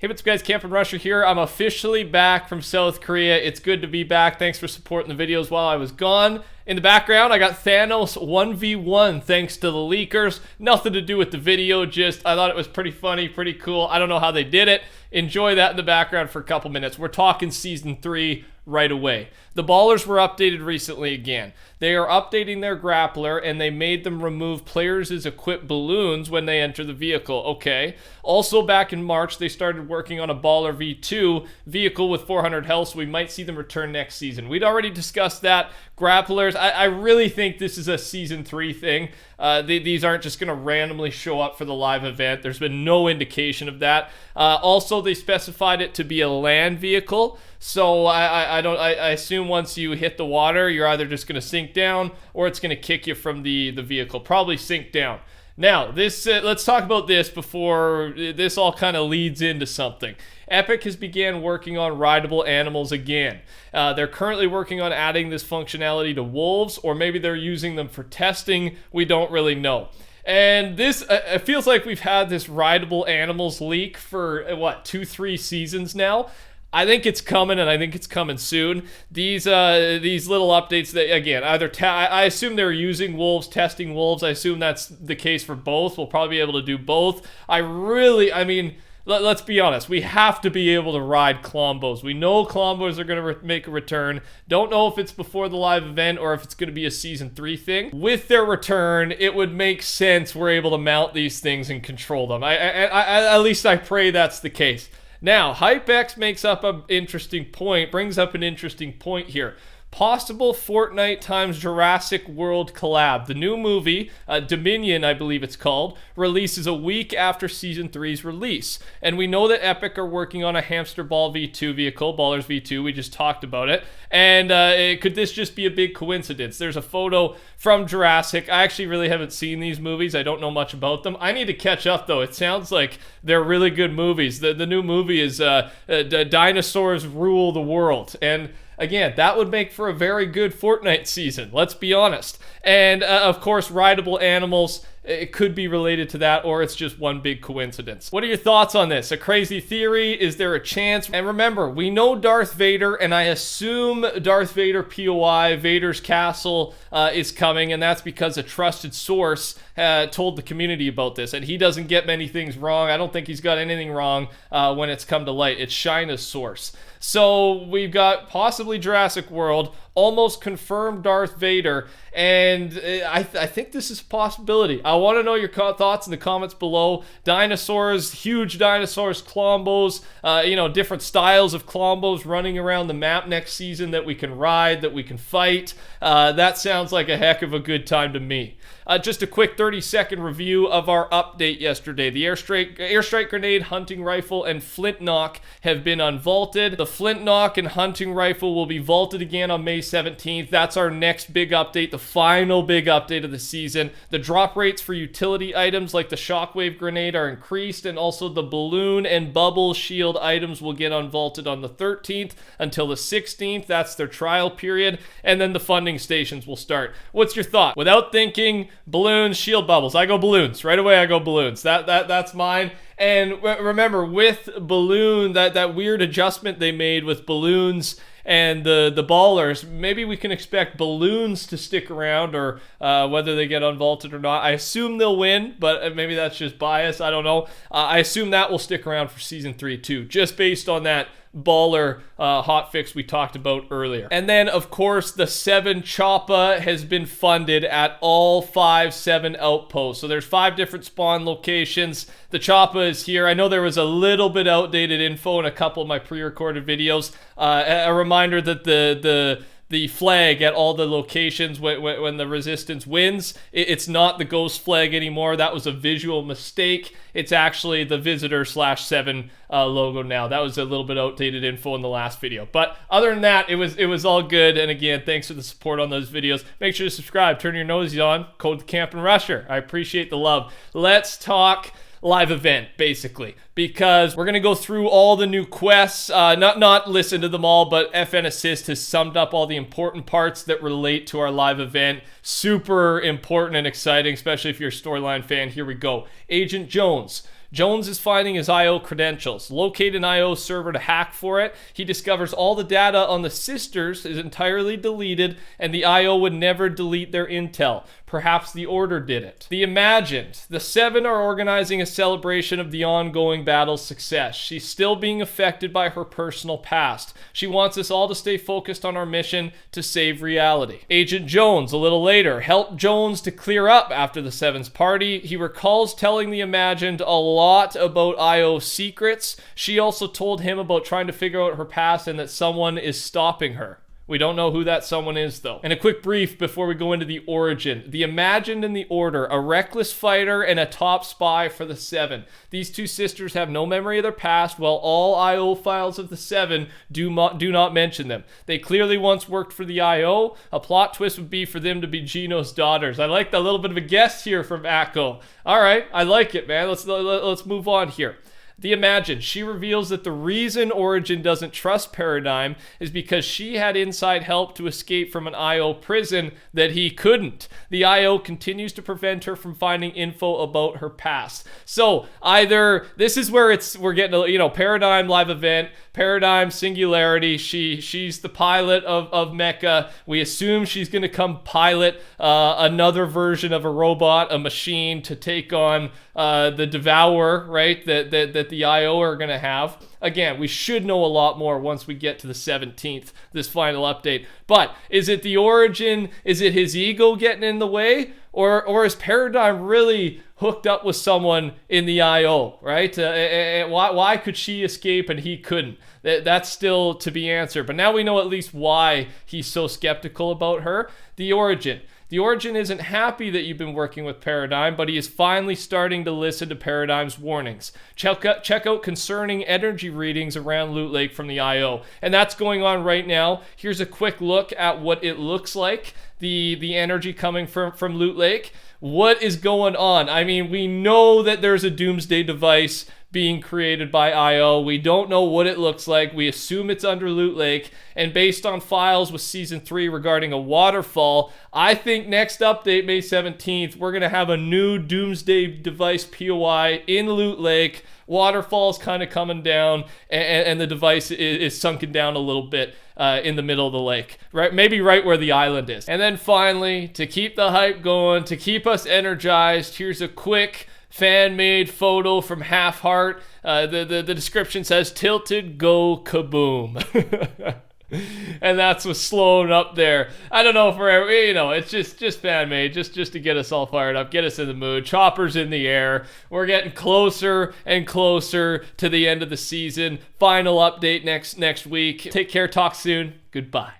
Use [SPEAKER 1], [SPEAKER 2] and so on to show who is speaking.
[SPEAKER 1] Hey, what's up guys, TheCampingRusher here. I'm officially back from South Korea. It's good to be back. Thanks for supporting the videos while I was gone. In the background, I got Thanos 1v1 thanks to the leakers. Nothing to do with the video, just I thought it was pretty funny, pretty cool. I don't know how they did it. Enjoy that in the background for a couple minutes. We're talking Season 3 right away. The ballers were updated recently again. They are updating their grappler and they made them remove players' equipped balloons when they enter the vehicle. Okay. Also back in March, they started working on a Baller V2 vehicle with 400 health, so we might see them return next season. We'd already discussed that. Grapplers, I really think this is a Season 3 thing. These aren't just going to randomly show up for the live event. There's been no indication of that. Also, they specified it to be a land vehicle. So I assume once you hit the water, you're either just going to sink down or it's going to kick you from the vehicle. Probably sink down. Now, let's talk about this before this all kind of leads into something. Epic has began working on Rideable Animals again. They're currently working on adding this functionality to wolves, or maybe they're using them for testing. We don't really know. And this, it feels like we've had this Rideable Animals leak for, what, 2-3 seasons now? I think it's coming, and I think it's coming soon. These little updates that, again, I assume they're using wolves, testing wolves. I assume that's the case for both. We'll probably be able to do both. I mean, let's be honest. We have to be able to ride Klombos. We know Klombos are going to make a return. Don't know if it's before the live event or if it's going to be a Season 3 thing. With their return, it would make sense we're able to mount these things and control them. At least I pray that's the case. Now, HypeX brings up an interesting point here. Possible Fortnite times Jurassic World collab. The new movie, Dominion, I believe it's called, releases a week after Season 3's release. And we know that Epic are working on a Hamster Ball V2 vehicle, Ballers V2, we just talked about it. And could this just be a big coincidence? There's a photo from Jurassic. I actually really haven't seen these movies. I don't know much about them. I need to catch up, though. It sounds like they're really good movies. The new movie is Dinosaurs Rule the World. And again, that would make for a very good Fortnite season, let's be honest. And, of course, Rideable Animals, it could be related to that, or it's just one big coincidence. What are your thoughts on this? A crazy theory? Is there a chance? And remember, we know Darth Vader, and I assume Darth Vader POI, Vader's Castle, is coming, and that's because a trusted source told the community about this, and he doesn't get many things wrong. I don't think he's got anything wrong when it's come to light. It's China's source. So we've got possibly Jurassic World, almost confirmed Darth Vader, and I think this is a possibility. I want to know your thoughts in the comments below. Dinosaurs, huge dinosaurs, Klombos, different styles of Klombos running around the map next season that we can ride, that we can fight. That sounds like a heck of a good time to me. Just a quick 30-second review of our update yesterday. The airstrike grenade, hunting rifle, and flintlock have been unvaulted. The flintlock and hunting rifle will be vaulted again on May 17th. That's our next big update, the final big update of the season. The drop rates for utility items like the shockwave grenade are increased, and also the balloon and bubble shield items will get unvaulted on the 13th until the 16th. That's their trial period, and then the funding stations will start. What's your thought? Without thinking, balloons, shield, bubbles. I go balloons. Right away I go balloons. That's mine. And remember, with balloon, that weird adjustment they made with balloons and the ballers, maybe we can expect balloons to stick around, or whether they get unvaulted or not. I assume they'll win, but maybe that's just bias. I don't know. I assume that will stick around for Season 3 too, just based on that baller hotfix we talked about earlier. And then, of course, the 7 Choppa has been funded at all 7 outposts. So there's 5 different spawn locations. The Choppa is here. I know there was a little bit outdated info in a couple of my pre-recorded videos. A reminder that the flag at all the locations when the resistance wins, it's not the ghost flag anymore. That was a visual mistake. It's actually the visitor/7 logo now. That was a little bit outdated info in the last video. But other than that, it was all good. And again, thanks for the support on those videos. Make sure to subscribe, turn your noses on, code TheCampingRusher. I appreciate the love. Let's talk live event, basically, because we're going to go through all the new quests, not listen to them all, but FN Assist has summed up all the important parts that relate to our live event. Super important and exciting, especially if you're a storyline fan. Here we go. Agent Jones. Jones is finding his IO credentials. Locate an IO server to hack for it. He discovers all the data on the sisters is entirely deleted, and the IO would never delete their intel. Perhaps the Order did it. The Imagined. The Seven are organizing a celebration of the ongoing battle's success. She's still being affected by her personal past. She wants us all to stay focused on our mission to save reality. Agent Jones, a little later, helped Jones to clear up after the Seven's party. He recalls telling the Imagined a lot about IO secrets. She also told him about trying to figure out her past and that someone is stopping her. We don't know who that someone is, though. And a quick brief before we go into the origin. The Imagined and the Order, a reckless fighter and a top spy for the Seven. These two sisters have no memory of their past, while all IO files of the Seven do not mention them. They clearly once worked for the IO. A plot twist would be for them to be Gino's daughters. I like that little bit of a guess here from Akko. All right, I like it, man. Let's move on here. The Imagined. She reveals that the reason Origin doesn't trust Paradigm is because she had inside help to escape from an IO prison that he couldn't. The IO continues to prevent her from finding info about her past. So either this is where we're getting a Paradigm live event, Paradigm Singularity. She's the pilot of Mecha. We assume she's going to come pilot another version of a robot, a machine, to take on the Devourer, right? That the IO are going to have. Again, we should know a lot more once we get to the 17th, this final update. But is it the Origin? Is it his ego getting in the way? Or is Paradigm really hooked up with someone in the IO, right? Why could she escape and he couldn't? That's still to be answered. But now we know at least why he's so skeptical about her. The Origin. The Origin isn't happy that you've been working with Paradigm, but he is finally starting to listen to Paradigm's warnings. Check out concerning energy readings around Loot Lake from the IO. And that's going on right now. Here's a quick look at what it looks like, the energy coming from Loot Lake. What is going on? I mean, we know that there's a Doomsday device being created by IO. We don't know what it looks like. We assume it's under Loot Lake. And based on files with Season 3 regarding a waterfall, I think next update, May 17th, we're going to have a new Doomsday device POI in Loot Lake. Waterfall's kind of coming down, and the device is sunken down a little bit in the middle of the lake, right? Maybe right where the island is. And then finally, to keep the hype going, to keep us energized, here's a quick fan-made photo from Half Heart. The description says, "Tilted, go kaboom." And that's what's slowing up there. I don't know if we're ever, it's just fan-made, just to get us all fired up, get us in the mood. Choppers in the air. We're getting closer and closer to the end of the season. Final update next week. Take care. Talk soon. Goodbye.